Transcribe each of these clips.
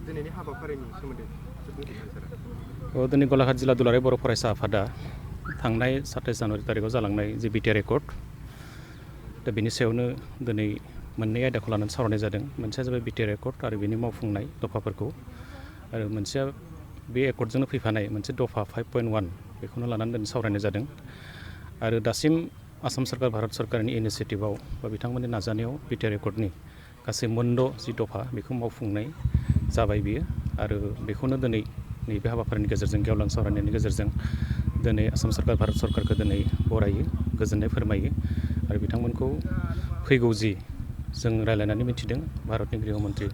दिनैनि हाबाफारिनि सोमोन्दै दिनै गलाघाट जिल्ला दुलाराय बर' फरायसा आफादा थांनाय 27 जानुवारि तारिखआव जालांनाय जे बिटिआर एकर्ड दा बेनि सायावनो दिनै मोननै आयदाखौ लानानै सावरायनाय जादों। मोनसेया जाबाय बिटिआर एकर्ड आरो बेनि मावफुंनाय दफाफोरखौ, आरो मोनसेया बे एकर्डजोंनो फैफानाय मोनसे दफा 5.1 बेखौनो लानानै दिनै सावरायनाय जादों। आरो दासिम आसाम सरकार भारत सरकारनि इनिसियेटिभआव बा बिथांमोननि नाजानायाव बिटिआर एकर्डनि गासै मोनद' जि दफा बेखौ मावफुंनाय जाबाय बियो। आरो बेखौनो दिनै नैबे हाबाफारिनि गेजेरजों गेवलां सावरायनायनि गेजेरजों दिनै आसाम सरकार भारत सरकारखौ दिनै बरायो, गोजोननाय फोरमायो। आरो बिथांमोनखौ फैगौ जि जों रायज्लायनानै मिथिदों, भारतनि गृह मन्थ्रि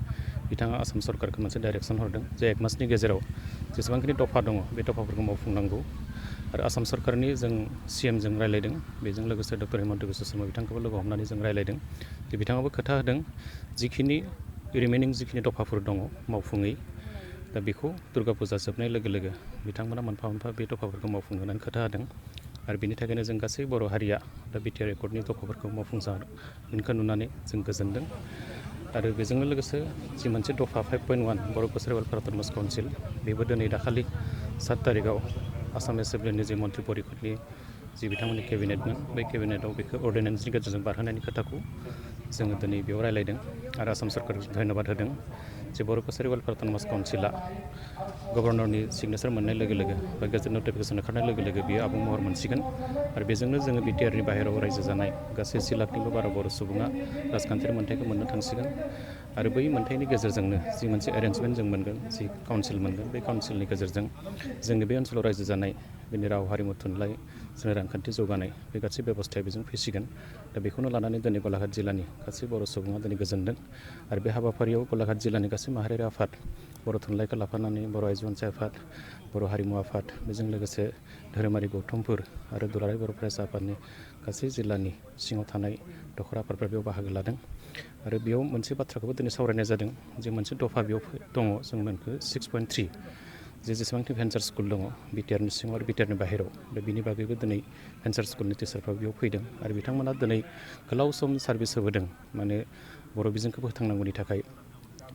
बिथाङा आसाम सरकारखौ मोनसे डाइरेक्सन हरदों जे 1 मासनि गेजेराव जेसेबांखिनि दफा दङ बे दफाफोरखौ मावफुंनांगौ। आरो आसाम सरकारनि जों CMजों रायज्लायदों, बेजों लोगोसे डक्टर हिमन्त बिश्व शर्मा बिथांखौबो लोगो हमनानै जों रायज्लायदों। जे बिथाङाबो खोथा होदों जिखिनि रिमेनिं जिखिनि दफाफोर दङ मावफुङै, दा बेखौ दुर्गा फुजा जोबनाय लोगो लोगो बिथांमोना मोनफा मोनफा बे दफाफोरखौ मावफुंनो होननानै खोथा होदों। आरो बेनि थाखायनो जों गासै बर' हारिया दा बिटिआर एकर्डनि दफाफोरखौ मावफुंजानायखौ नुनानै जों गोजोनदों। आरो बेजोंनो लोगोसे जि मोनसे दफा 5.1 बर' कसारि वेलफेयार अट'नमास काउन्सिल, बेबो दिनै दाखालि 7 तारिखआव आसाम एसेम्ब्लिनि जि मन्त्रि परिषदनि जि बिथांमोननि केबिनेटमोन, बै केबिनेटआव बेखौ अर्डिनेन्सनि गेजेरजों बारहोनायनि खोथाखौ जोङो दिनै बेयाव रायज्लायदों। आरो आसाम सरकारखौ धन्यबाद होदों जे बर' कसारि वेलफेयार अट'नमास काउन्सिला गभर्नरनि सिगनेसार मोननाय लोगो लोगो बा गेजेट नटिफिकेसन ओंखारनाय लोगो लोगो बियो आबुं महर मोनसिगोन। आरो बेजोंनो जोङो बिटिआरनि बाहेरायाव रायजो जानाय गासै 10 लाखनिबो बारा बर' सुबुङा राजखान्थियारि मोन्थाइखौ मोननो थांसिगोन। आरो बै मोन्थाइनि गेजेरजोंनो जि मोनसे एरेन्जमेन्ट जों मोनगोन, जि काउन्सिल मोनगोन, बे काउन्सिलनि गेजेरजों जोंनि बे ओनसोलाव रायजो जानाय बेनि राव हारिमु थुनलाइ, जोंनि रांखान्थि जौगानाय बे गासै बेब'स्थाया बेजों फैसिगोन। दा बेखौनो लानानै दिनै गलाघाट जिल्लानि गासै बर' सुबुङा दिनै गोजोनदों। आरो बे हाबाफारियाव गलाघाट जिल्लानि गासै माहारियारि आफाद, बर' थुनलाइखौ लाफानानै बर' आइजो अनसाय आफाद, बर' हारिमु आफाद, बेजों लोगोसे धोरोमारि गौथुमफोर आरो दुलाराय बर' फरायसा आफादनि गासै जिल्लानि सिङाव थानाय दखरा आफादफ्रा बेयाव बाहागो लादों। आरो बेयाव मोनसे बाथ्राखौबो दिनै सावरायनाय जादों जे मोनसे दफा बेयाव दङ, जों मोनखो 6.3 जेसेबांखि भेन्सार स्कुल दङ बिटिआरनि सिङाव आरो बिटिआरनि बाहेरायाव, दा बिनि बागैबो दिनै भेन्सार स्कुलनि टिचारफ्रा बेयाव फैदों। आरो बिथांमोना दिनै गोलाव सम सार्भिस होबोदों, माने बर' बिजोंखौ फोथांनांगौनि थाखाय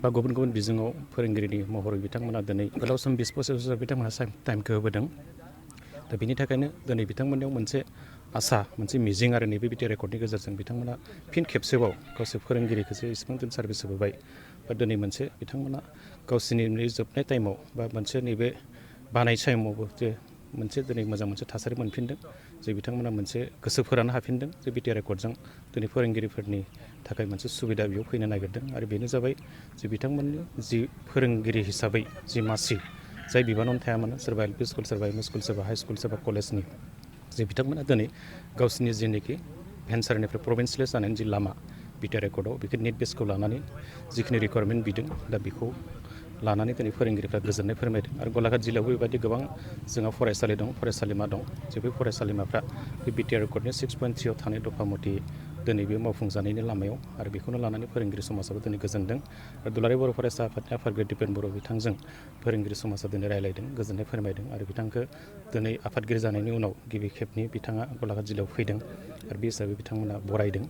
बा गुबुन गुबुन बिजोङाव फोरोंगिरिनि महरै बिथांमोना दिनै गोलाव सम 20 बोसोर बिथांमोना टाइमखौ होबोदों। दा बिनि थाखायनो दिनै बिथांमोननियाव मोनसे आसा, मोनसे मिजिं आरो नैबे बिटिआर एकर्डनि गेजेरजों बिथांमोना फिन खेबसेबाव गावसोर फोरोंगिरिखौसो इसिबां दिन सार्भिस होबोबाय, बा दिनै मोनसे बिथांमोना गावसोरनि जोबनाय टाइमाव बा मोनसे नैबे बानाय टाइमावबो जे मोनसे दिनै मोजां मोनसे थासारि मोनफिनदों, जे बिथांमोना मोनसे गोसो फोरानो हाफिनदों जे बिटिआर एकर्डजों दिनै फोरोंगिरिफोरनि थाखाय मोनसे सुबिदा बेयाव फैनो नागिरदों। आरो बेनो जाबाय जे बिथांमोननि जि फोरोंगिरि हिसाबै जि मासि जाय बिबानावनो थाया मानो, सोरबा LP स्कुल, सोरबा एम इ स्कुल, सोरबा हाइ स्कुल, सोरबा कलेजनि, जे बिथांमोना दिनै गावसिनि जेनोखि भेन्सारनिफ्राय प्रभिन्सियेलाइज जानायनि जि लामा बिटिआर एकर्डआव बेखौ नेट बेसखौ लानानै जिखिनि रिकुवारमेन्ट बिदों, दा बेखौ लानानै दिनै फोरोंगिरिफ्रा गोजोननाय फोरमायदों। आरो गलाघाट जिल्लायावबो बेबायदि गोबां जोंहा फरायसालि दं, फरायसालिमा दं, जे बे फरायसालिमाफ्रा बे बिटिआर एकर्डनि 6.3 थानाय दफा मथे दिनै बे मावफुंजानायनि लामायाव, आरो बेखौनो लानानै फोरोंगिरि समाजाबो दिनै गोजोनदों। आरो दुलाराय बर' फरायसा आफादनि आफादगिरि दिपेन बर' बिथांजों फोरोंगिरि समाजा दिनै रायज्लायदों, गोजोननाय फोरमायदों। आरो बिथांखौ दिनै आफादगिरि जानायनि उनाव गिबि खेबनि बिथाङा गलाघाट जिल्लायाव फैदों, आरो बे हिसाबै बिथांमोना बरायदों।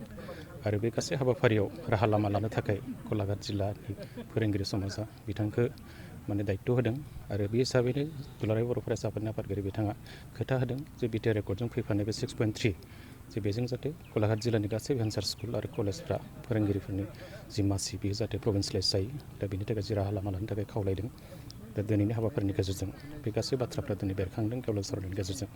आरो बे गासै हाबाफारियाव राहा लामा लानो थाखाय गलाघाट जिल्लानि फोरोंगिरि समाजा बिथांखौ माने दायित्व होदों। आरो बे हिसाबैनो दुलाराय बर' फरायसा आफादनि आफादगिरि बिथाङा खोथा होदों जे बिटिआर एकर्डजों फैफानाय बे 6.3 जे बेजों जाहाथे गलाघाट जिल्लानि गासै भेन्सार स्कुल आरो कलेजफ्रा फोरोंगिरिफोरनि जि मासि बेयो जाहाथे प्रभिन्सियेलाइज जायो, दा बेनि थाखाय जि राहा लामा लानो थाखाय खावलायदों। दा दिनैनि हाबाफारिनि गेजेरजों बे गासै बाथ्राफ्रा दिनै बेरखांदों गेवलां सावरायनायनि गेजेरजों।